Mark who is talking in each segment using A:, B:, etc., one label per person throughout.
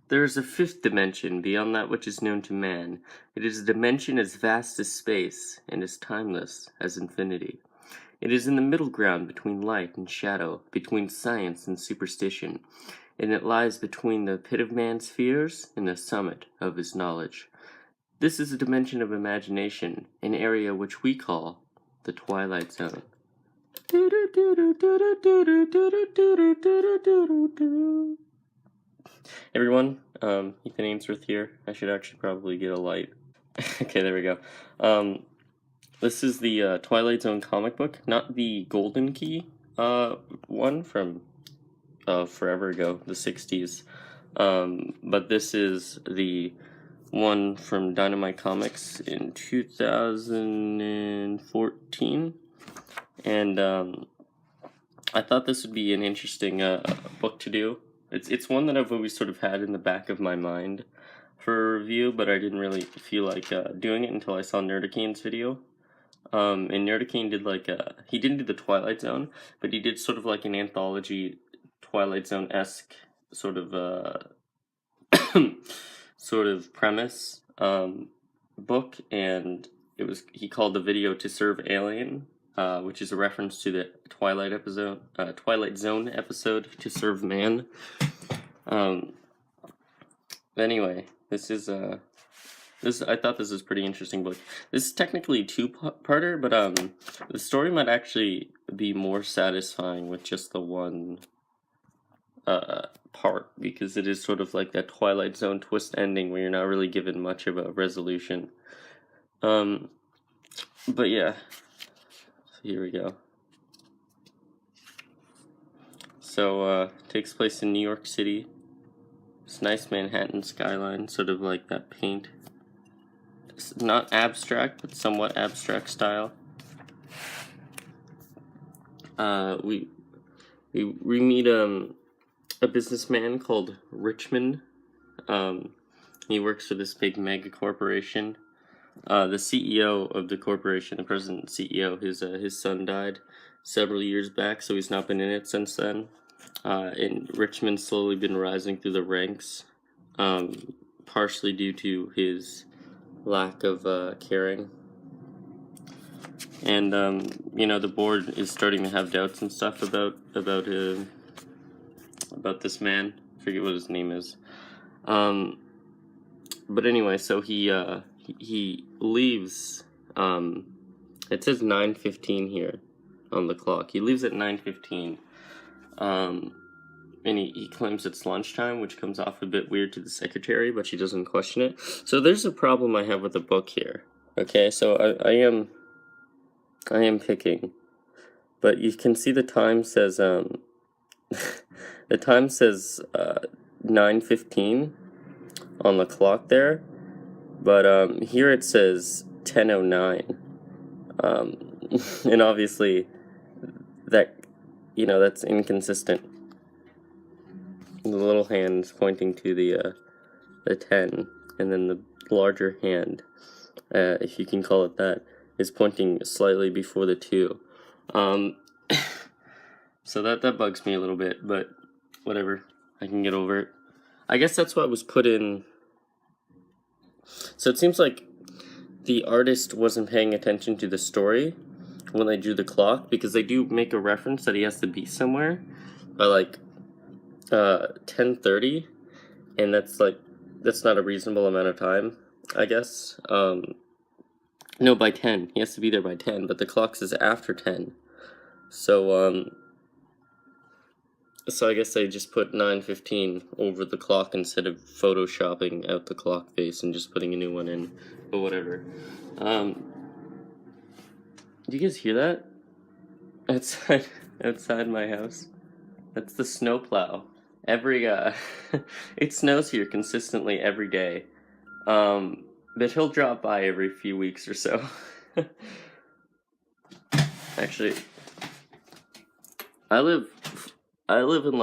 A: There is a fifth dimension beyond that which is known to man. It is a dimension as vast as space and as timeless as infinity. It is in the middle ground between light and shadow, between science and superstition, and it lies between the pit of man's fears and the summit of his knowledge. This is a dimension of imagination, an area which we call the Twilight Zone. Everyone, Ethan Ainsworth here. I should actually probably get a light. Okay, there we go. This is the Twilight Zone comic book, not the Golden Key one from forever ago, the 60s. But this is the one from Dynamite Comics in 2014. And I thought this would be an interesting book to do. It's one that I've always sort of had in the back of my mind for a review, but I didn't really feel like doing it until I saw Nerdicane's video. And Nerdicane did he didn't do the Twilight Zone, but he did sort of like an anthology Twilight Zone-esque sort of sort of premise book, and he called the video "To Serve Alien," which is a reference to the Twilight Zone episode "To Serve Man." Anyway, I thought this was a pretty interesting book. This is technically a two-parter, but the story might actually be more satisfying with just the one part, because it is sort of like that Twilight Zone twist ending where you're not really given much of a resolution. But yeah, so here we go. So takes place in New York City. It's nice Manhattan skyline, sort of like that paint. It's not abstract, but somewhat abstract style. We meet a businessman called Richmond. He works for this big mega corporation. The CEO of the corporation, the president and CEO, his son died several years back, so he's not been in it since then. And Richmond's slowly been rising through the ranks, partially due to his lack of caring. And the board is starting to have doubts and stuff about this man. I forget what his name is. But anyway, so he leaves. It says 9:15 here on the clock. He leaves at 9:15. And he claims it's lunchtime, which comes off a bit weird to the secretary, but she doesn't question it. So there's a problem I have with the book here. Okay, so I am picking, but you can see the time says the time says 9:15 on the clock there, but here it says 10:09. And obviously that that's inconsistent. The little hand is pointing to the 10, and then the larger hand, if you can call it that, is pointing slightly before the 2. So that bugs me a little bit, but whatever, I can get over it. I guess that's what was put in. So it seems like the artist wasn't paying attention to the story when they drew the clock, because they do make a reference that he has to be somewhere by 10:30, and that's not a reasonable amount of time, I guess. No, by 10. He has to be there by 10, but the clock says after 10. So I guess they just put 9:15 over the clock instead of photoshopping out the clock face and just putting a new one in, but whatever. Do you guys hear that? Outside my house? That's the snowplow. It snows here consistently every day. But he'll drop by every few weeks or so. Actually, I live in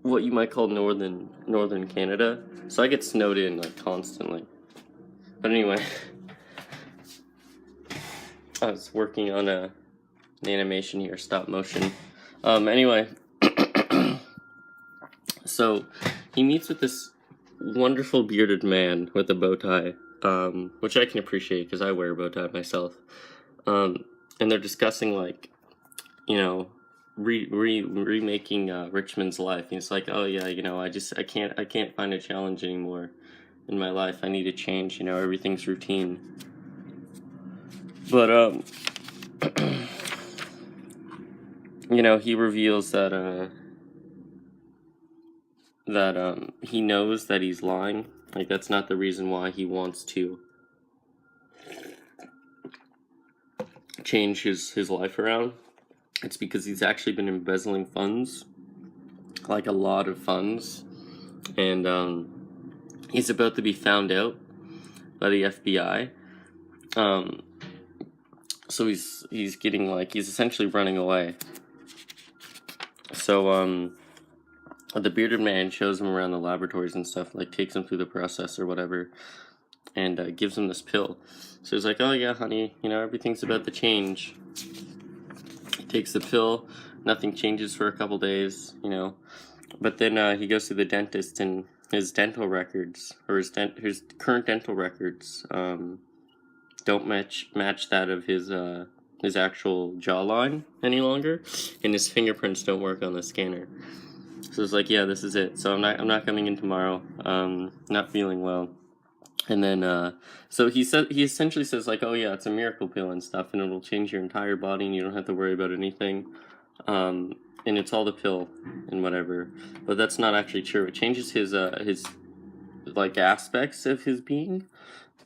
A: what you might call northern Canada, so I get snowed in constantly. But anyway, I was working on an animation here, stop motion. Anyway, so he meets with this wonderful bearded man with a bow tie, which I can appreciate because I wear a bow tie myself. And they're discussing, like, you know, remaking Richmond's life. And it's like, oh yeah, you know, I can't find a challenge anymore in my life. I need a change. You know, everything's routine. But you know, he reveals that he knows that he's lying. Like, that's not the reason why he wants to change his life around. It's because he's actually been embezzling funds, like a lot of funds, and he's about to be found out by the FBI. So he's getting, like, he's essentially running away. So the bearded man shows him around the laboratories and stuff, like takes him through the process or whatever, and gives him this pill. So he's like, oh yeah, honey, you know, everything's about to change. He takes the pill, nothing changes for a couple days, you know. But then he goes to the dentist, and his dental records, or his current dental records, don't match that of his actual jawline any longer, and his fingerprints don't work on the scanner. So it's like, yeah, this is it. So I'm not coming in tomorrow. Not feeling well. And then so he essentially says, like, oh yeah, it's a miracle pill and stuff, and it'll change your entire body, and you don't have to worry about anything. And it's all the pill and whatever. But that's not actually true. It changes his like aspects of his being.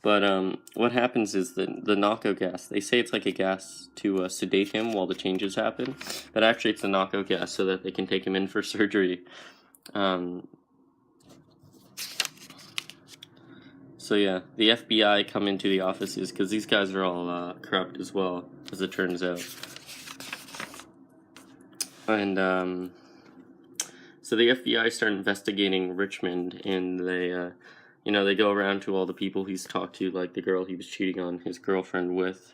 A: But what happens is the knockout gas, they say it's like a gas to sedate him while the changes happen, but actually it's a knockout gas so that they can take him in for surgery. So yeah, the FBI come into the offices because these guys are all corrupt as well, as it turns out. And so the FBI start investigating Richmond, and they you know, they go around to all the people he's talked to, like the girl he was cheating on his girlfriend with,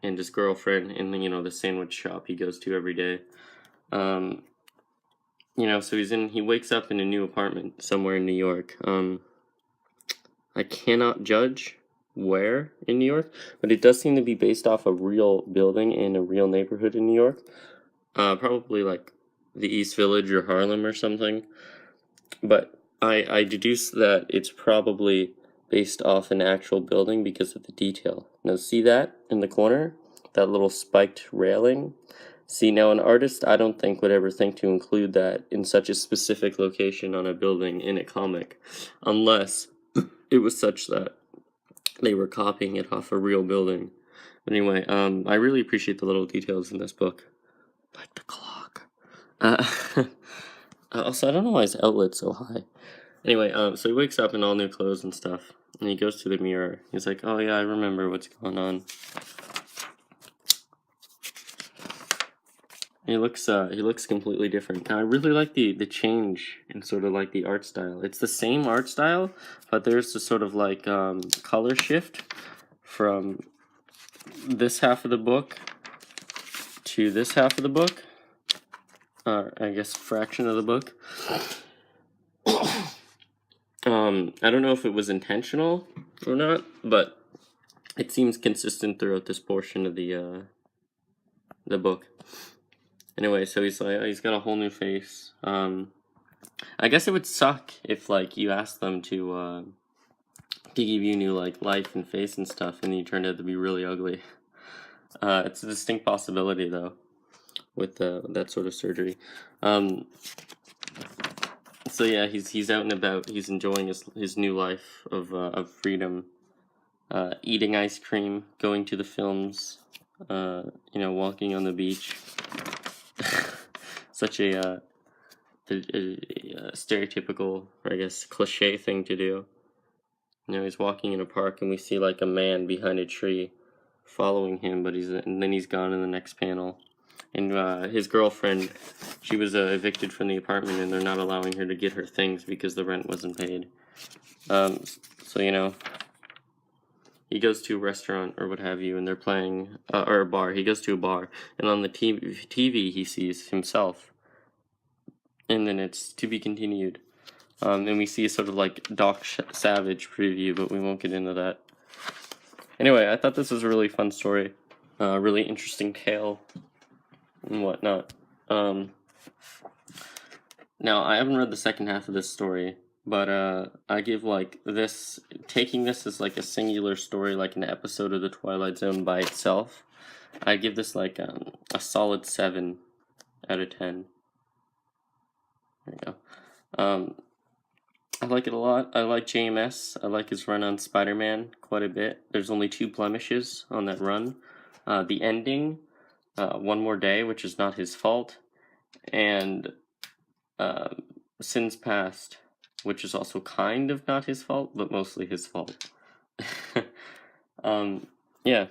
A: and his girlfriend in the, you know, the sandwich shop he goes to every day. You know, so he wakes up in a new apartment somewhere in New York. I cannot judge where in New York, but it does seem to be based off a real building in a real neighborhood in New York. Probably like the East Village or Harlem or something. But I deduce that it's probably based off an actual building because of the detail. Now, see that in the corner? That little spiked railing? See, now an artist, I don't think, would ever think to include that in such a specific location on a building in a comic, unless it was such that they were copying it off a real building. But anyway, I really appreciate the little details in this book. Like the clock. Also, I don't know why his outlet's so high. Anyway, so he wakes up in all new clothes and stuff, and he goes to the mirror. He's like, oh yeah, I remember what's going on. He looks completely different. Now, I really like the change in sort of like the art style. It's the same art style, but there's this sort of like color shift from this half of the book to this half of the book. I guess fraction of the book. I don't know if it was intentional or not, but it seems consistent throughout this portion of the book. Anyway, so he's like, he's got a whole new face. I guess it would suck if, like, you asked them to give you new, like, life and face and stuff, and you turned out to be really ugly. It's a distinct possibility, though, with that sort of surgery. So yeah, he's out and about. He's enjoying his new life of freedom, eating ice cream, going to the films, you know, walking on the beach. Such a stereotypical, or I guess cliche thing to do. You know, he's walking in a park, and we see like a man behind a tree following him, and then he's gone in the next panel. And his girlfriend, she was evicted from the apartment, and they're not allowing her to get her things because the rent wasn't paid. So, you know, he goes to a restaurant or what have you, and they're playing, or a bar. He goes to a bar, and on the TV he sees himself. And then it's to be continued. And we see sort of like Doc Savage preview, but we won't get into that. Anyway, I thought this was a really fun story, really interesting tale and whatnot. Now, I haven't read the second half of this story, but I give like this, taking this as like a singular story, like an episode of the Twilight Zone by itself, I give this like a solid 7 out of 10. There you go. I like it a lot. I like JMS. I like his run on Spider-Man quite a bit. There's only 2 blemishes on that run. The ending, One More Day, which is not his fault, and Sins Past, which is also kind of not his fault, but mostly his fault. Yeah.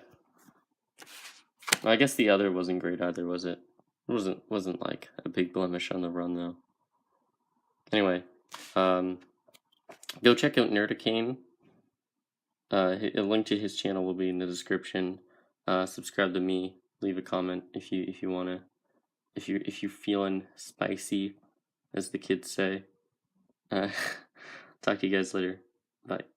A: I guess the other wasn't great either, was it? It wasn't like a big blemish on the run though. Anyway, go check out Nerdicane. A link to his channel will be in the description. Subscribe to me. Leave a comment if you wanna. If you're feeling spicy, as the kids say. Talk to you guys later. Bye.